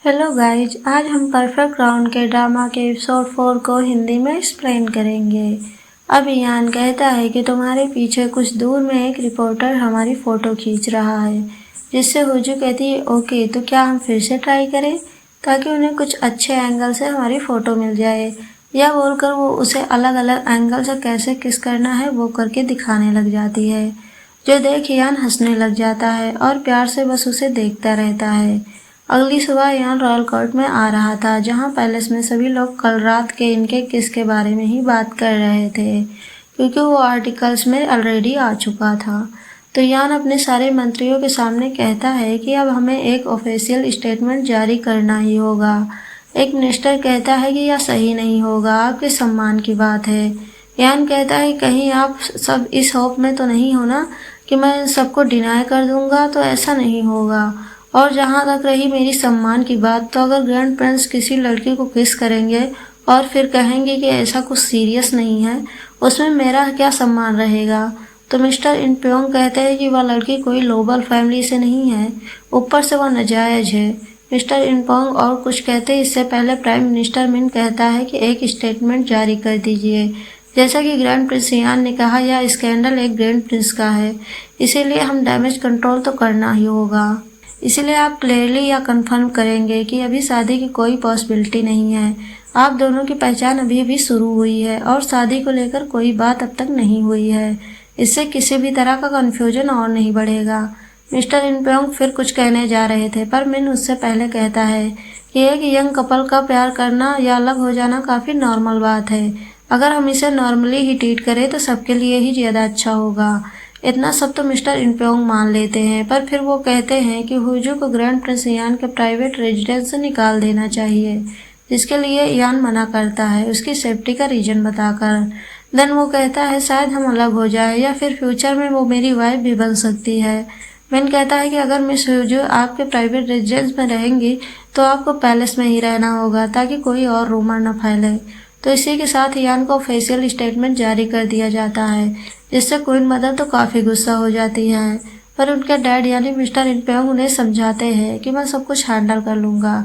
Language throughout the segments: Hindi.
हेलो गाइज, आज हम परफेक्ट राउंड के ड्रामा के एपिसोड 4 को हिंदी में एक्सप्लेन करेंगे। अब यान कहता है कि तुम्हारे पीछे कुछ दूर में एक रिपोर्टर हमारी फ़ोटो खींच रहा है, जिससे हुजू कहती है ओके तो क्या हम फिर से ट्राई करें ताकि उन्हें कुछ अच्छे एंगल से हमारी फ़ोटो मिल जाए। यह बोलकर वो उसे अलग अलग एंगल से कैसे किस करना है वो करके दिखाने लग जाती है, जो देख यान हंसने लग जाता है और प्यार से बस उसे देखता रहता है। अगली सुबह यान रॉयल कोर्ट में आ रहा था, जहां पैलेस में सभी लोग कल रात के इनके किस के बारे में ही बात कर रहे थे, क्योंकि वो आर्टिकल्स में ऑलरेडी आ चुका था। तो यान अपने सारे मंत्रियों के सामने कहता है कि अब हमें एक ऑफिशियल स्टेटमेंट जारी करना ही होगा। एक मिनिस्टर कहता है कि यह सही नहीं होगा, आपके सम्मान की बात है। यान कहता है कहीं आप सब इस होप में तो नहीं हो ना कि मैं सबको डिनाई कर दूंगा, तो ऐसा नहीं होगा। और जहाँ तक रही मेरी सम्मान की बात, तो अगर ग्रैंड प्रिंस किसी लड़की को किस करेंगे और फिर कहेंगे कि ऐसा कुछ सीरियस नहीं है, उसमें मेरा क्या सम्मान रहेगा। तो मिस्टर इनप्योंग कहते हैं कि वह लड़की कोई नोबल फैमिली से नहीं है, ऊपर से वह नाजायज है। मिस्टर इनपोंग और कुछ कहते इससे पहले प्राइम मिनिस्टर मिन कहता है कि एक स्टेटमेंट जारी कर दीजिए। जैसा कि ग्रैंड प्रिंस यान ने कहा, यह स्कैंडल एक ग्रैंड प्रिंस का है, इसीलिए हम डैमेज कंट्रोल तो करना ही होगा। इसलिए आप क्लियरली या कंफर्म करेंगे कि अभी शादी की कोई पॉसिबिलिटी नहीं है। आप दोनों की पहचान अभी भी शुरू हुई है और शादी को लेकर कोई बात अब तक नहीं हुई है। इससे किसी भी तरह का कंफ्यूजन और नहीं बढ़ेगा। मिस्टर इनप्योंग फिर कुछ कहने जा रहे थे, पर मिन उससे पहले कहता है कि एक यंग कपल का प्यार करना या अलग हो जाना काफ़ी नॉर्मल बात है। अगर हम इसे नॉर्मली ही ट्रीट करें तो सबके लिए ही ज़्यादा अच्छा होगा। इतना सब तो मिस्टर इनप्योंग मान लेते हैं, पर फिर वो कहते हैं कि हुजू को ग्रैंड प्रिंस यान के प्राइवेट रेजिडेंस से निकाल देना चाहिए, जिसके लिए यान मना करता है उसकी सेफ्टी का रीजन बताकर। देन वो कहता है शायद हम अलग हो जाए या फिर फ्यूचर में वो मेरी वाइफ भी बन सकती है। मैन कहता है कि अगर मिस हुजू आपके प्राइवेट रेजिडेंस में रहेंगी तो आपको पैलेस में ही रहना होगा ताकि कोई और रूमर न फैले। तो इसी के साथ यान को ऑफिशियल स्टेटमेंट जारी कर दिया जाता है, जिससे क्वीन मदर तो काफ़ी गुस्सा हो जाती है, पर उनके डैड यानी मिस्टर इनप्योंग उन्हें समझाते हैं कि मैं सब कुछ हैंडल कर लूँगा,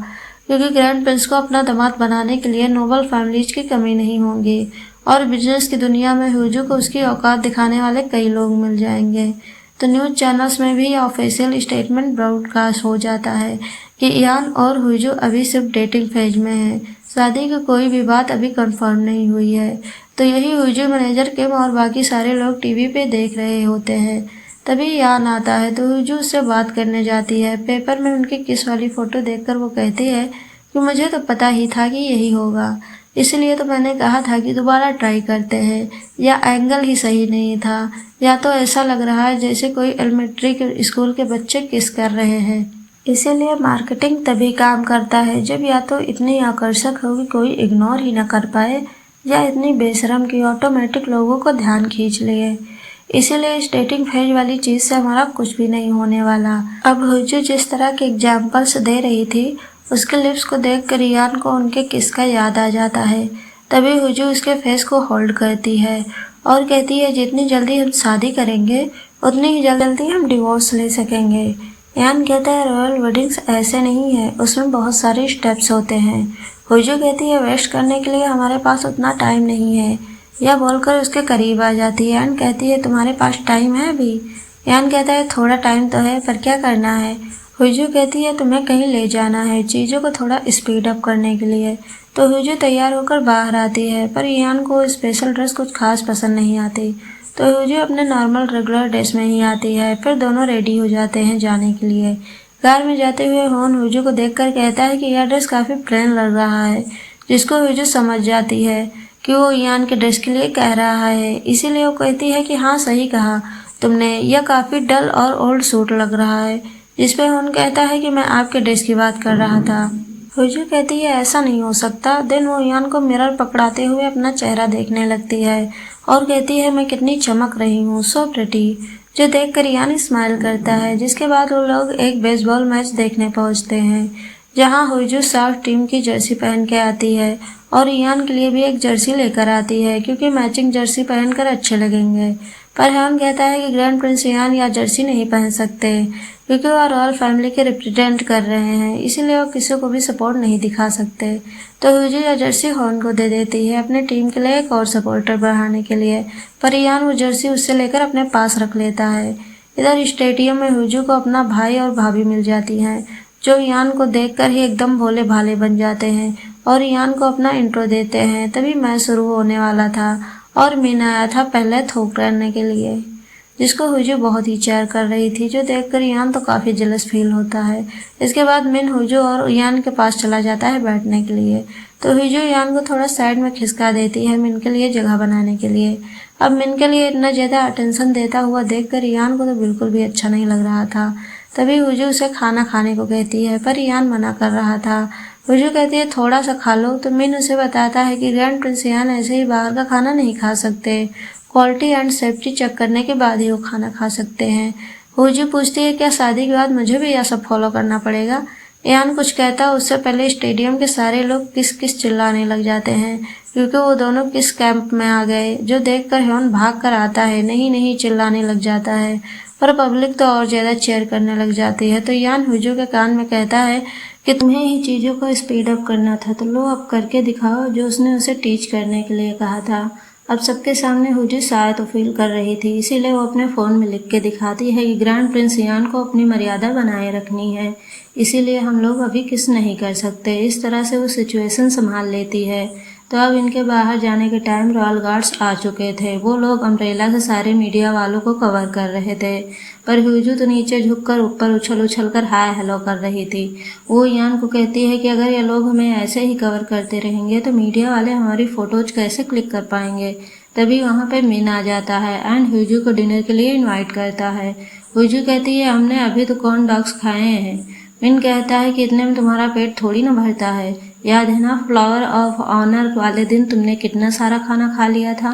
क्योंकि ग्रैंड प्रिंस को अपना दामाद बनाने के लिए नोबल फैमिलीज की कमी नहीं होगी और बिजनेस की दुनिया में हुजू को उसकी औकात दिखाने वाले कई लोग मिल जाएंगे। तो न्यूज़ चैनल्स में भी ऑफिशियल स्टेटमेंट ब्रॉडकास्ट हो जाता है कि यान और हुजू अभी सिर्फ डेटिंग फेज में है, शादी की कोई भी बात अभी कंफर्म नहीं हुई है। तो यही हुजू मैनेजर किम और बाकी सारे लोग टीवी पे देख रहे होते हैं। तभी यान आता है तो हुजू उससे बात करने जाती है। पेपर में उनकी किस वाली फ़ोटो देखकर वो कहती है कि मुझे तो पता ही था कि यही होगा, इसलिए तो मैंने कहा था कि दोबारा ट्राई करते हैं। या एंगल ही सही नहीं था, या तो ऐसा लग रहा है जैसे कोई एलिमेंट्री के स्कूल के बच्चे किस कर रहे हैं। इसीलिए मार्केटिंग तभी काम करता है जब या तो इतनी आकर्षक हो कि कोई इग्नोर ही न कर पाए, या इतनी बेशरम कि ऑटोमेटिक लोगों को ध्यान खींच लिए। इसीलिए इस डेटिंग फेज वाली चीज़ से हमारा कुछ भी नहीं होने वाला। अब हुजू जिस तरह के एग्जाम्पल्स दे रही थी, उसके लिप्स को देखकर यान को उनके किस का याद आ जाता है। तभी हुजू उसके फेस को होल्ड करती है और कहती है जितनी जल्दी हम शादी करेंगे उतनी ही जल्दी हम डिवोर्स ले सकेंगे। यान कहता है रॉयल वेडिंग्स ऐसे नहीं है, उसमें बहुत सारे स्टेप्स होते हैं। हुजू कहती है वेस्ट करने के लिए हमारे पास उतना टाइम नहीं है। यह बोलकर उसके करीब आ जाती है। यान कहती है तुम्हारे पास टाइम है अभी? यान कहता है थोड़ा टाइम तो है, पर क्या करना है? हुजू कहती है तुम्हें कहीं ले जाना है, चीज़ों को थोड़ा स्पीड अप करने के लिए। तो हुजू तैयार होकर बाहर आती है, पर यान को स्पेशल ड्रेस कुछ खास पसंद नहीं आती, तो हुजू अपने नॉर्मल रेगुलर ड्रेस में ही आती है। फिर दोनों रेडी हो जाते हैं जाने के लिए। कार में जाते हुए होन हुजू को देखकर कहता है कि यह ड्रेस काफ़ी प्लेन लग रहा है, जिसको हुजू समझ जाती है कि वो यान के ड्रेस के लिए कह रहा है। इसीलिए वो कहती है कि हाँ सही कहा तुमने, यह काफ़ी डल और ओल्ड सूट लग रहा है। जिस पे होन कहता है कि मैं आपके ड्रेस की बात कर रहा था। हुजू कहती है ऐसा नहीं हो सकता। देन वो यान को मिरर पकड़ाते हुए अपना चेहरा देखने लगती है और कहती है मैं कितनी चमक रही हूँ, सो प्रिटी, जो देखकर यान स्माइल करता है। जिसके बाद वो लोग एक बेसबॉल मैच देखने पहुँचते हैं, जहाँ हुजू साउथ टीम की जर्सी पहन के आती है और यान के लिए भी एक जर्सी लेकर आती है, क्योंकि मैचिंग जर्सी पहनकर अच्छे लगेंगे। पर यान कहता है कि ग्रैंड प्रिंस यान या जर्सी नहीं पहन सकते। क्योंकि वो रॉयल फैमिली के रिप्रेजेंट कर रहे हैं, इसीलिए वो किसी को भी सपोर्ट नहीं दिखा सकते। तो हुजू यह जर्सी हॉर्न को दे देती है अपने टीम के लिए एक और सपोर्टर बढ़ाने के लिए, पर इयान वो जर्सी उससे लेकर अपने पास रख लेता है। इधर स्टेडियम में हुजू को अपना भाई और भाभी मिल जाती हैं, जो इयान को देखकर ही एकदम भोले भाले बन जाते हैं और इयान को अपना इंट्रो देते हैं। तभी मैच शुरू होने वाला था और मिन आया था पहले थ्रो करने के लिए, जिसको हुजू बहुत ही चेयर कर रही थी, जो देखकर इयान तो काफ़ी जेलस फील होता है। इसके बाद मिन हुजू और इयान के पास चला जाता है बैठने के लिए, तो हुजू इयान को थोड़ा साइड में खिसका देती है मिन के लिए जगह बनाने के लिए। अब मिन के लिए इतना ज़्यादा अटेंशन देता हुआ देखकर इयान को तो बिल्कुल भी अच्छा नहीं लग रहा था। तभी हुजू उसे खाना खाने को कहती है, पर इयान मना कर रहा था। हुजू कहती है थोड़ा सा खा लो, तो मिन उसे बताता है कि ग्रैंड प्रिंस इयान ऐसे ही बाहर का खाना नहीं खा सकते, क्वालिटी एंड सेफ्टी चेक करने के बाद ही वो खाना खा सकते हैं। हुजू पूछती है क्या शादी के बाद मुझे भी यह सब फॉलो करना पड़ेगा। इयान कुछ कहता उससे पहले स्टेडियम के सारे लोग किस किस चिल्लाने लग जाते हैं, क्योंकि वो दोनों किस कैंप में आ गए, जो देखकर ह्योन भाग कर आता है, नहीं नहीं चिल्लाने लग जाता है। पर पब्लिक तो और ज़्यादा चेयर करने लग जाती है। तो इयान हुजू के कान में कहता है कि तुम्हें ही चीज़ों को स्पीड अप करना था, तो लो अब करके दिखाओ जो उसने उसे टीच करने के लिए कहा था। अब सबके सामने हुजू शायद तो फील कर रही थी, इसीलिए वो अपने फ़ोन में लिख के दिखाती है कि ग्रैंड प्रिंस इयान को अपनी मर्यादा बनाए रखनी है, इसीलिए हम लोग अभी किस नहीं कर सकते। इस तरह से वो सिचुएशन संभाल लेती है। तो अब इनके बाहर जाने के टाइम रॉयल गार्ड्स आ चुके थे। वो लोग अम्ब्रेला से सारे मीडिया वालों को कवर कर रहे थे, पर हुजू तो नीचे झुककर ऊपर उछल उछल कर हाय हेलो कर रही थी। वो इयान को कहती है कि अगर ये लोग हमें ऐसे ही कवर करते रहेंगे तो मीडिया वाले हमारी फ़ोटोज कैसे क्लिक कर पाएंगे। तभी वहाँ पे मिन आ जाता है एंड हुजू को डिनर के लिए इनवाइट करता है। हुजू कहती है हमने अभी तो कॉर्न डॉग्स खाए हैं। मिन कहता है कि इतने में तुम्हारा पेट थोड़ी ना भरता है, याद है ना फ्लावर ऑफ ऑनर वाले दिन तुमने कितना सारा खाना खा लिया था।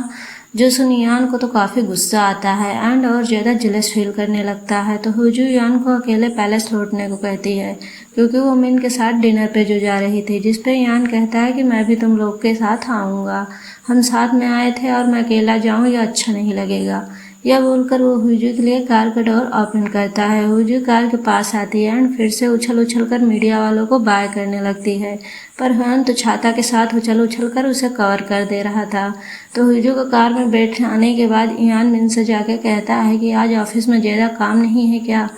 जो सुन इयान को तो काफ़ी गुस्सा आता है एंड और ज़्यादा जेलस फील करने लगता है। तो हुजू इयान को अकेले पैलेस लौटने को कहती है, क्योंकि वो मिन के साथ डिनर पे जो जा रही थी, जिस पे इयान कहता है कि मैं भी तुम लोग के साथ आऊँगा, हम साथ में आए थे और मैं अकेला जाऊँ यह अच्छा नहीं लगेगा। यह बोलकर वो हुजू के लिए कार का डोर ओपन करता है। हुजू कार के पास आती है एंड फिर से उछल उछल कर मीडिया वालों को बाय करने लगती है, पर ह्योन तो छाता के साथ उछल उछल कर उसे कवर कर दे रहा था। तो हुजू को कार में बैठाने के बाद इयान मिन से जाकर कहता है कि आज ऑफिस में ज़्यादा काम नहीं है क्या।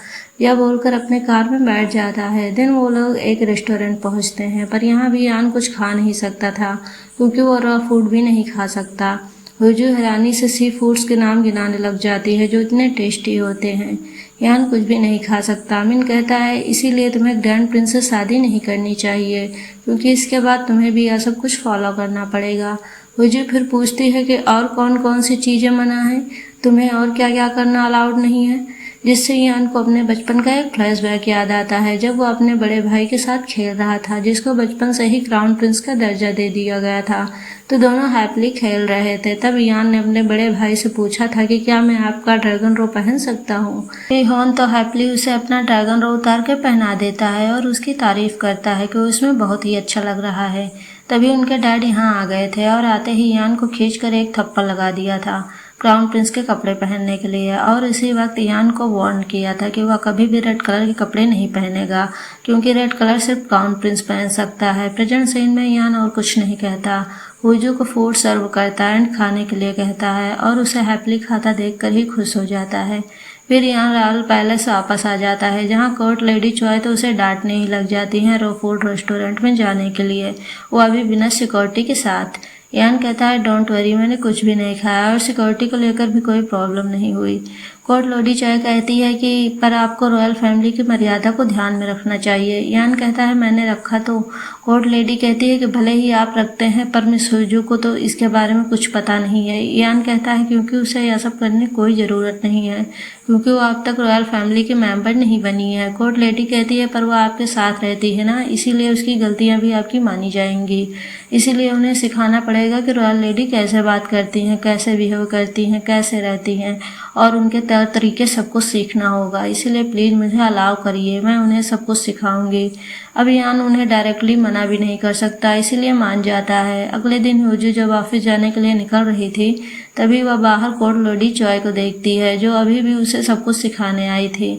यह बोलकर अपने कार में बैठ जाता है। दिन वो लोग एक रेस्टोरेंट पहुंचते हैं, पर यहाँ भी इयान कुछ खा नहीं सकता था, क्योंकि वो रॉ फूड भी नहीं खा सकता। हुजू हैरानी से सी फूड्स के नाम गिनाने लग जाती है जो इतने टेस्टी होते हैं। इयान कुछ भी नहीं खा सकता। मिन कहता है इसीलिए तुम्हें ग्रैंड प्रिंस से शादी नहीं करनी चाहिए, क्योंकि इसके बाद तुम्हें भी यह सब कुछ फॉलो करना पड़ेगा। हुजू फिर पूछती है कि और कौन कौन सी चीज़ें मना है, तुम्हें और क्या क्या करना अलाउड नहीं है, जिससे इयान को अपने बचपन का एक फ्लैशबैक याद आता है, जब वो अपने बड़े भाई के साथ खेल रहा था, जिसको बचपन से ही क्राउन प्रिंस का दर्जा दे दिया गया था। तो दोनों हैप्पीली खेल रहे थे। तब इयान ने अपने बड़े भाई से पूछा था कि क्या मैं आपका ड्रैगन रो पहन सकता हूँ। ह्योन तो हैप्पीली उसे अपना ड्रैगन रो उतार के पहना देता है और उसकी तारीफ करता है कि उसमें बहुत ही अच्छा लग रहा है। तभी उनके डैड यहाँ आ गए थे और आते ही इयान को खींचकर एक थप्पड़ लगा दिया था क्राउन प्रिंस के कपड़े पहनने के लिए, और इसी वक्त इयान को वार्न किया था कि वह कभी भी रेड कलर के कपड़े नहीं पहनेगा, क्योंकि रेड कलर सिर्फ क्राउन प्रिंस पहन सकता है। प्रेजेंट सीन में इयान और कुछ नहीं कहता। हुजू को फूड सर्व करता है एंड खाने के लिए कहता है और उसे हैप्पीली खाता देखकर ही खुश हो जाता है। फिर यहाँ रॉयल पैलेस वापस आ जाता है, जहाँ कोर्ट लेडी चॉय तो उसे डांटने ही लग जाती हैं रॉ फूड रेस्टोरेंट में जाने के लिए, वो अभी बिना सिक्योरिटी के साथ। इयान कहता है डोंट वरी, मैंने कुछ भी नहीं खाया और सिक्योरिटी को लेकर भी कोई प्रॉब्लम नहीं हुई। कोर्ट लेडी चॉय कहती है कि पर आपको रॉयल फैमिली की मर्यादा को ध्यान में रखना चाहिए। इयान कहता है मैंने रखा तो। कोर्ट लेडी कहती है कि भले ही आप रखते हैं, पर मिस हुजू को तो इसके बारे में कुछ पता नहीं है। इयान कहता है क्योंकि उसे यह सब करने की कोई ज़रूरत नहीं है, क्योंकि वो अब तक रॉयल फैमिली के मेंबर नहीं बनी है। कोर्ट लेडी कहती है पर वो आपके साथ रहती है ना, इसीलिए उसकी गलतियाँ भी आपकी मानी जाएंगी, इसीलिए उन्हें सिखाना पड़ेगा कि रॉयल लेडी कैसे बात करती हैं, कैसे बिहेव करती हैं, कैसे रहती हैं, और उनके तरीके सब कुछ सीखना होगा। इसीलिए प्लीज़ मुझे अलाउ करिए, मैं उन्हें सब कुछ सिखाऊंगी। अब इयान उन्हें डायरेक्टली मना भी नहीं कर सकता, इसीलिए मान जाता है। अगले दिन हुजू जब ऑफिस जाने के लिए निकल रही थी, तभी वह बाहर कोर्ट लेडी चॉय को देखती है, जो अभी भी उसे सब कुछ सिखाने आई थी।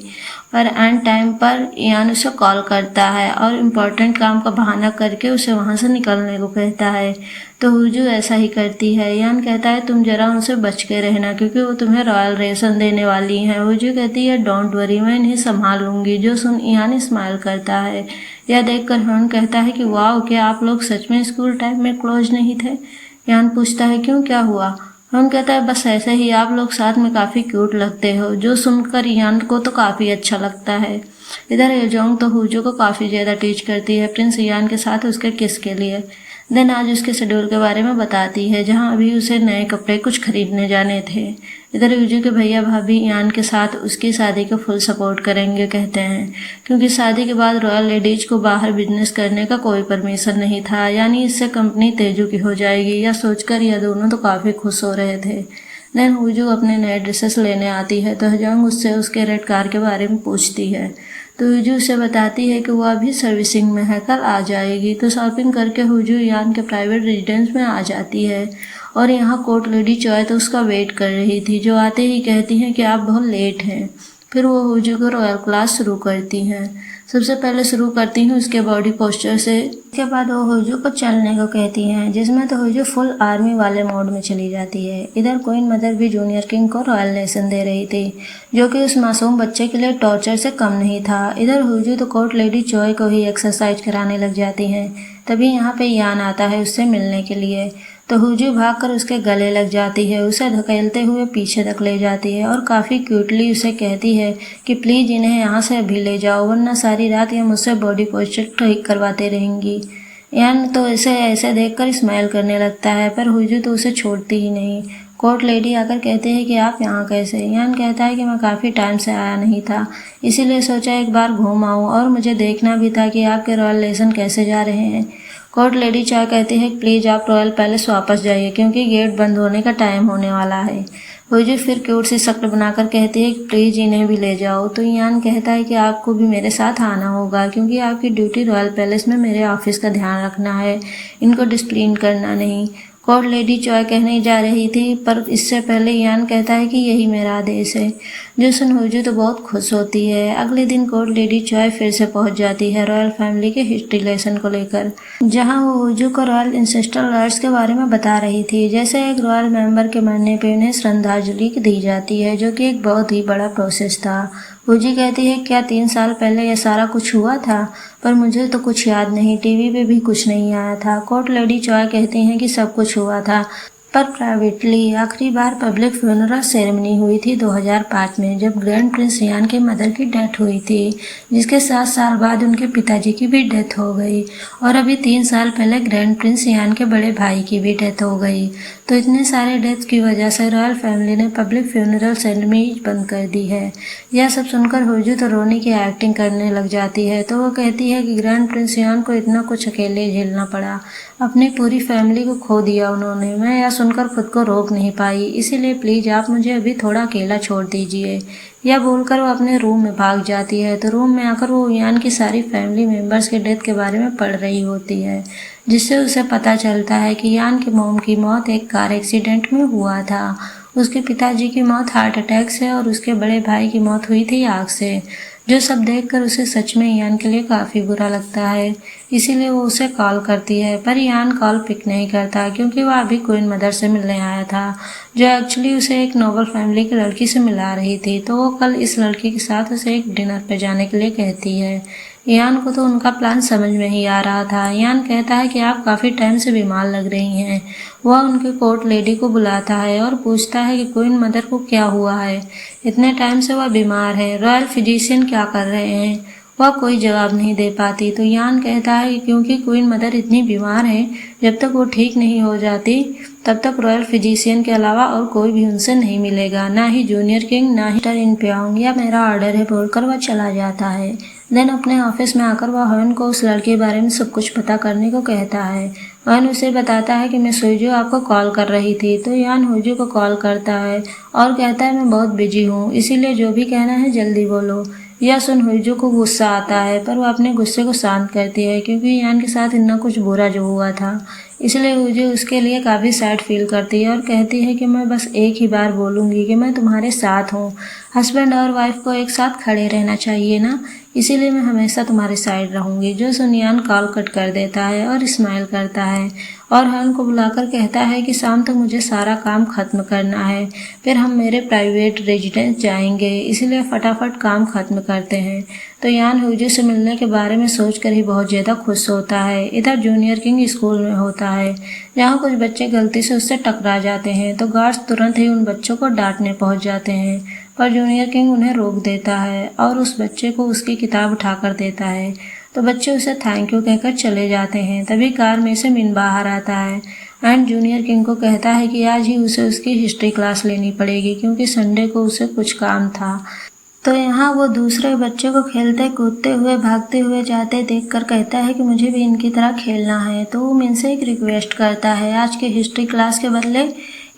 पर एंड टाइम पर यान उसे कॉल करता है और इम्पोर्टेंट काम का बहाना करके उसे वहाँ से निकलने को कहता है। तो हुजू ऐसा ही करती है। यान कहता है तुम जरा उनसे बच के रहना क्योंकि वो तुम्हें रॉयल रेशन देने वाली हैं। हुजू कहती है डोंट वरी, मैं इन्हें संभाल लूँगी। जो सुन यान स्माइल करता है। यह देखकर ह्योन कहता है कि वाह, क्या आप लोग सच में स्कूल टाइम में क्लोज नहीं थे? यान पूछता है क्यों, क्या हुआ? ह्योन कहता है बस ऐसे ही, आप लोग साथ में काफ़ी क्यूट लगते हो। जो सुनकर यान को तो काफ़ी अच्छा लगता है। इधर एजोंग तो हुजू को काफ़ी ज़्यादा टीच करती है प्रिंस यान के साथ उसके किस के लिए। देन आज उसके शेड्यूल के बारे में बताती है, जहाँ अभी उसे नए कपड़े कुछ खरीदने जाने थे। इधर हुजू के भैया भाभी यान के साथ उसकी शादी को फुल सपोर्ट करेंगे कहते हैं, क्योंकि शादी के बाद रॉयल लेडीज को बाहर बिजनेस करने का कोई परमिशन नहीं था, यानी इससे कंपनी तेजू की हो जाएगी। यह सोचकर यह दोनों तो काफ़ी खुश हो रहे थे। देन हुजू अपने नए ड्रेसेस लेने आती है तो हजोंग उससे उसके रेड कार के बारे में पूछती है। तो हुजू उसे बताती है कि वह अभी सर्विसिंग में है, कल आ जाएगी। तो शॉपिंग करके हुजू यान के प्राइवेट रेजिडेंस में आ जाती है और यहाँ कोर्ट लेडी चॉय तो उसका वेट कर रही थी, जो आते ही कहती हैं कि आप बहुत लेट हैं। फिर वो हुजू को रॉयल क्लास शुरू करती हैं। सबसे पहले शुरू करती हूँ उसके बॉडी पोस्चर से। इसके बाद वो हुजू को चलने को कहती हैं, जिसमें तो हुजू फुल आर्मी वाले मोड में चली जाती है। इधर क्वीन मदर भी जूनियर किंग को रॉयल लेसन दे रही थी, जो कि उस मासूम बच्चे के लिए टॉर्चर से कम नहीं था। इधर हुजू तो कोर्ट लेडी चॉय को ही एक्सरसाइज कराने लग जाती हैं। तभी यहाँ पे यान आता है उससे मिलने के लिए। तो हुजू भागकर उसके गले लग जाती है, उसे धकेलते हुए पीछे तक ले जाती है और काफ़ी क्यूटली उसे कहती है कि प्लीज़ इन्हें यहाँ से अभी ले जाओ, वरना सारी रात ये मुझसे बॉडी पोस्चर ठीक करवाते रहेंगी। यान तो इसे ऐसे देखकर स्माइल करने लगता है, पर हुजू तो उसे छोड़ती ही नहीं। कोर्ट लेडी आकर कहते हैं कि आप यहाँ कैसे? यान कहता है कि मैं काफ़ी टाइम से आया नहीं था, इसीलिए सोचा एक बार घूम आऊँ, और मुझे देखना भी था कि आपके रॉयल लेसन कैसे जा रहे हैं। कोर्ट लेडी चॉय कहती है प्लीज़ आप रॉयल पैलेस वापस जाइए, क्योंकि गेट बंद होने का टाइम होने वाला है। हुजू फिर क्यूट सी शक्ल बनाकर कहती है प्लीज़ इन्हें भी ले जाओ। तो यान कहता है कि आपको भी मेरे साथ आना होगा, क्योंकि आपकी ड्यूटी रॉयल पैलेस में मेरे ऑफिस का ध्यान रखना है, इनको डिसिप्लिन करना नहीं। कोर्ट लेडी चॉय कहने जा रही थी, पर इससे पहले यान कहता है कि यही मेरा आदेश है। जो सुन हुजू तो बहुत खुश होती है। अगले दिन कोर्ट लेडी चॉय फिर से पहुंच जाती है रॉयल फैमिली के हिस्ट्री लेसन को लेकर, जहां वो हुजू को रॉयल इंसेस्टर राइट्स के बारे में बता रही थी। जैसे एक रॉयल मेंबर के मरने पे उन्हें श्रद्धांजलि दी जाती है, जो कि एक बहुत ही बड़ा प्रोसेस था। हुजू कहती है क्या 3 साल पहले यह सारा कुछ हुआ था? पर मुझे तो कुछ याद नहीं, टीवी पे भी कुछ नहीं आया था। कोर्ट लेडी चॉय कहती हैं कि सब कुछ हुआ था, पर प्राइवेटली। आखिरी बार पब्लिक फ्यूनरल सेरेमनी हुई थी 2005 में, जब ग्रैंड प्रिंस यान के मदर की डेथ हुई थी, जिसके 7 साल बाद उनके पिताजी की भी डेथ हो गई, और अभी 3 साल पहले ग्रैंड प्रिंस यान के बड़े भाई की भी डेथ हो गई। तो इतने सारे डेथ की वजह से रॉयल फैमिली ने पब्लिक फ्यूनरल सेरेमनी बंद कर दी है। यह सब सुनकर हुजू तो रोने की एक्टिंग करने लग जाती है। तो वो कहती है कि ग्रैंड प्रिंस यान को इतना कुछ अकेले झेलना पड़ा, अपनी पूरी फैमिली को खो दिया उन्होंने। मैं यह सुनकर खुद को रोक नहीं पाई, इसीलिए प्लीज़ आप मुझे अभी थोड़ा अकेला छोड़ दीजिए। यह बोलकर वो अपने रूम में भाग जाती है। तो रूम में आकर वो यान की सारी फैमिली मेंबर्स के डेथ के बारे में पढ़ रही होती है, जिससे उसे पता चलता है कि यान की मॉम की मौत एक कार एक्सीडेंट में हुआ था, उसके पिताजी की मौत हार्ट अटैक से, और उसके बड़े भाई की मौत हुई थी आग से। जो सब देखकर उसे सच में यान के लिए काफ़ी बुरा लगता है, इसीलिए वो उसे कॉल करती है, पर यान कॉल पिक नहीं करता, क्योंकि वह अभी क्वीन मदर से मिलने आया था, जो एक्चुअली उसे एक नोबल फैमिली की लड़की से मिला रही थी। तो वो कल इस लड़की के साथ उसे एक डिनर पर जाने के लिए कहती है। यान को तो उनका प्लान समझ में ही आ रहा था। यान कहता है कि आप काफ़ी टाइम से बीमार लग रही हैं। वह उनके कोर्ट लेडी को बुलाता है और पूछता है कि क्वीन मदर को क्या हुआ है, इतने टाइम से वह बीमार है। रॉयल फिजिशियन क्या कर रहे हैं? वह कोई जवाब नहीं दे पाती। तो यान कहता है कि क्योंकि क्वीन मदर इतनी बीमार है, जब तक वो ठीक नहीं हो जाती तब तक रॉयल फिजिशियन के अलावा और कोई भी उनसे नहीं मिलेगा, ना ही जूनियर किंग, ना ही इन प्योंग। यह मेरा ऑर्डर है बोलकर वह चला जाता है। देन अपने ऑफिस में आकर वह ह्योन को उस लड़के के बारे में सब कुछ पता करने को कहता है। ह्योन उसे बताता है कि मिस हुजू आपको कॉल कर रही थी। तो यान हुजू को कॉल करता है और कहता है मैं बहुत बिजी हूँ, इसीलिए जो भी कहना है जल्दी बोलो। यह सुन हुजू को गुस्सा आता है, पर वह अपने गुस्से को शांत करती है, क्योंकि यान के साथ इतना कुछ बुरा जो हुआ था इसलिए हुजू उसके लिए काफ़ी सैड फील करती है और कहती है कि मैं बस एक ही बार बोलूँगी कि मैं तुम्हारे साथ हूँ। हस्बैंड और वाइफ को एक साथ खड़े रहना चाहिए ना, इसीलिए मैं हमेशा तुम्हारे साइड रहूँगी। जो सुन यान कॉल कट कर देता है और स्माइल करता है और हन को बुलाकर कहता है कि शाम तक मुझे सारा काम ख़त्म करना है, फिर हम मेरे प्राइवेट रेजिडेंस जाएंगे, इसीलिए फटाफट काम ख़त्म करते हैं। तो यान हुजू से मिलने के बारे में सोचकर ही बहुत ज़्यादा खुश होता है। इधर जूनियर किंग स्कूल में होता है, जहाँ कुछ बच्चे गलती से उससे टकरा जाते हैं तो गार्ड्स तुरंत ही उन बच्चों को डांटने पहुँच जाते हैं, पर जूनियर किंग उन्हें रोक देता है और उस बच्चे को उसकी किताब उठाकर देता है। तो बच्चे उसे थैंक यू कहकर चले जाते हैं। तभी कार में से मिन बाहर आता है एंड जूनियर किंग को कहता है कि आज ही उसे उसकी हिस्ट्री क्लास लेनी पड़ेगी क्योंकि संडे को उसे कुछ काम था। तो यहाँ वो दूसरे बच्चे को खेलते कूदते हुए भागते हुए जाते देखकर कहता है कि मुझे भी इनकी तरह खेलना है। तो वो मिन से एक रिक्वेस्ट करता है आज के हिस्ट्री क्लास के बदले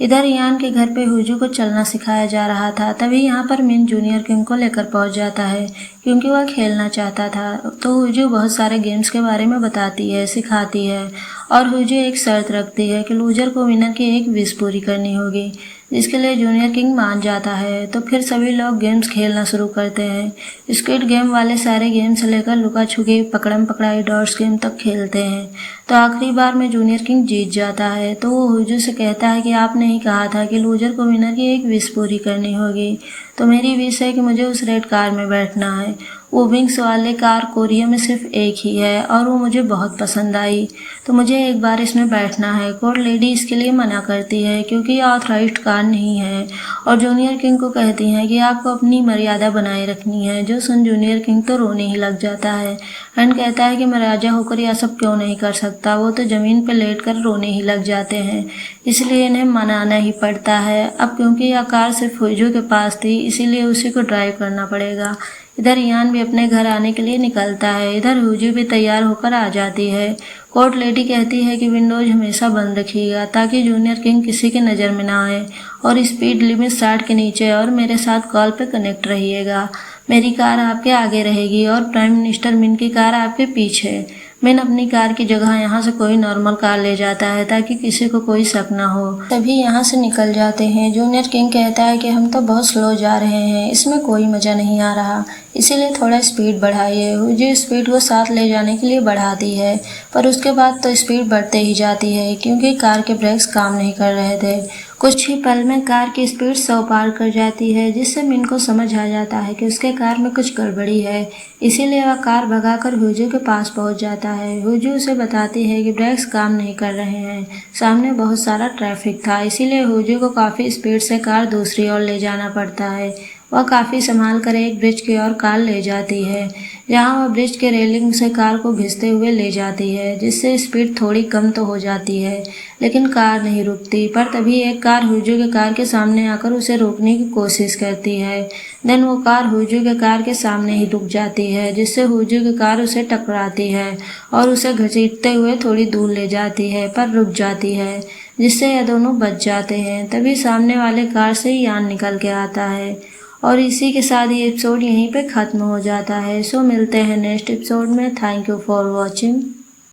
इधर यान के घर पे हुजू को चलना सिखाया जा रहा था। तभी यहाँ पर मिन जूनियर किंग को लेकर पहुँच जाता है क्योंकि वह खेलना चाहता था। तो हुजू बहुत सारे गेम्स के बारे में बताती है, सिखाती है और हुजू एक शर्त रखती है कि लूजर को विनर की एक विश पूरी करनी होगी, जिसके लिए जूनियर किंग मान जाता है। तो फिर सभी लोग गेम्स खेलना शुरू करते हैं। स्क्विड गेम वाले सारे गेम से लेकर लुका छुपी, पकड़म पकड़ाई, डॉट्स गेम तक खेलते हैं। तो आखिरी बार में जूनियर किंग जीत जाता है। तो वो हुजू से कहता है कि आपने ही कहा था कि लूजर को विनर की एक विश पूरी करनी होगी, तो मेरी विश है कि मुझे उस रेड कार में बैठना है। वो विंग्स वाले कार कोरिया में सिर्फ एक ही है और वो मुझे बहुत पसंद आई, तो मुझे एक बार इसमें बैठना है। कोर्ट लेडी इसके लिए मना करती है क्योंकि ये ऑथराइज्ड कार नहीं है और जूनियर किंग को कहती हैं कि आपको अपनी मर्यादा बनाए रखनी है। जो सुन जूनियर किंग तो रोने ही लग जाता है एंड कहता है कि मैं राजा होकर यह सब क्यों नहीं कर सकता। वो तो ज़मीन पर लेट कर रोने ही लग जाते हैं, इसलिए इन्हें मनाना ही पड़ता है। अब क्योंकि यह कार सिर्फ हुजू के पास थी इसीलिए उसी को ड्राइव करना पड़ेगा। इधर यान भी अपने घर आने के लिए निकलता है। इधर हुजू भी तैयार होकर आ जाती है। कोर्ट लेडी कहती है कि विंडोज हमेशा बंद रखिएगा ताकि जूनियर किंग किसी के नज़र में ना आए और स्पीड लिमिट 60 के नीचे और मेरे साथ कॉल पे कनेक्ट रहिएगा। मेरी कार आपके आगे रहेगी और प्राइम मिनिस्टर मिन की कार आपके पीछे। मिन अपनी कार की जगह यहाँ से कोई नॉर्मल कार ले जाता है ताकि किसी को कोई शक ना हो। तभी यहाँ से निकल जाते हैं। जूनियर किंग कहता है कि हम तो बहुत स्लो जा रहे हैं, इसमें कोई मज़ा नहीं आ रहा, इसीलिए थोड़ा स्पीड बढ़ाइए। हुजू स्पीड को साथ ले जाने के लिए बढ़ाती है, पर उसके बाद तो स्पीड बढ़ते ही जाती है क्योंकि कार के ब्रेक्स काम नहीं कर रहे थे। कुछ ही पल में कार की स्पीड 100 पार कर जाती है, जिससे मिन को समझ आ जाता है कि उसके कार में कुछ गड़बड़ी है। इसीलिए वह कार भगाकर हुजू के पास पहुंच जाता है। हुजू उसे बताती है कि ब्रेक्स काम नहीं कर रहे हैं, सामने बहुत सारा ट्रैफिक था, इसीलिए हुजू को काफ़ी स्पीड से कार दूसरी ओर ले जाना पड़ता है। वह काफ़ी संभाल कर एक ब्रिज की ओर कार ले जाती है, जहाँ वह ब्रिज के रेलिंग से कार को घिसते हुए ले जाती है, जिससे स्पीड थोड़ी कम तो हो जाती है, लेकिन कार नहीं रुकती। पर तभी एक कार हुजू के कार के सामने आकर उसे रोकने की कोशिश करती है। देन वो कार हुजू के कार के सामने ही रुक जाती है, जिससे हुजू की कार उसे टकराती है और उसे घसीटते हुए थोड़ी दूर ले जाती है, पर रुक जाती है, जिससे यह दोनों बच जाते हैं। तभी सामने वाले कार से यान निकल के आता है और इसी के साथ ये एपिसोड यहीं पे ख़त्म हो जाता है। सो मिलते हैं नेक्स्ट एपिसोड में। Thank you for watching.